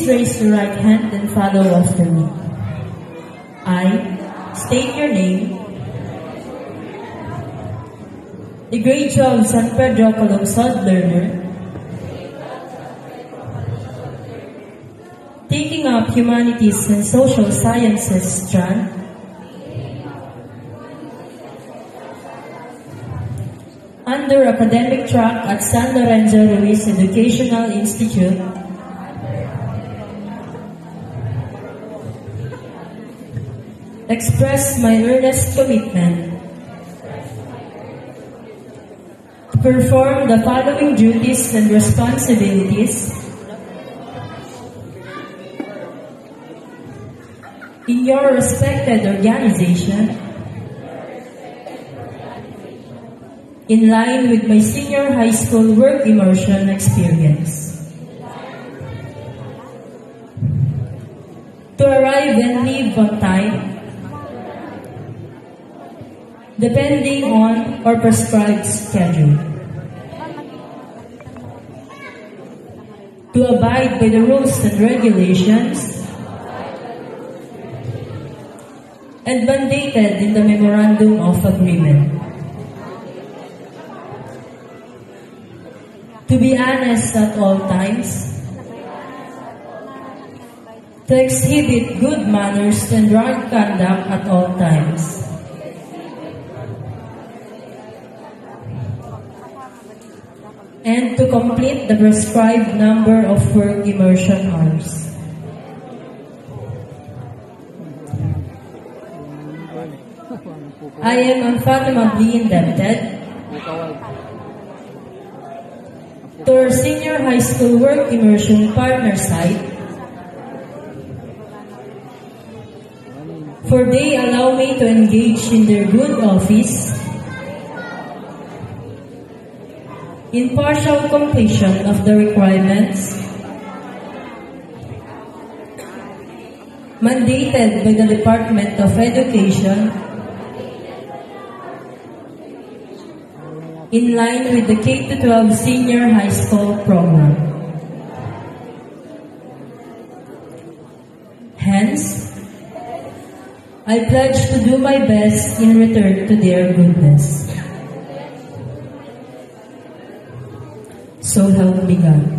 raise your right hand and follow after me. I state your name. The grade 12 San Pedro Calungsod learner, taking up Humanities and Social Sciences strand, under academic track at San Lorenzo Ruiz Educational Institute, express my earnest commitment to perform the following duties and responsibilities in your respected organization, in line with my senior high school work immersion experience. To arrive and leave on time, depending on our prescribed schedule. To abide by the rules and regulations and mandated in the Memorandum of Agreement. To be honest at all times. To exhibit good manners and right conduct at all times. And to complete the prescribed number of work immersion hours. I am unfathomably indebted to our senior high school work immersion partner site, for they allow me to engage in their good office in partial completion of the requirements mandated by the Department of Education in line with the K-12 Senior High School program. Hence, I pledge to do my best in return to their goodness. So help me God.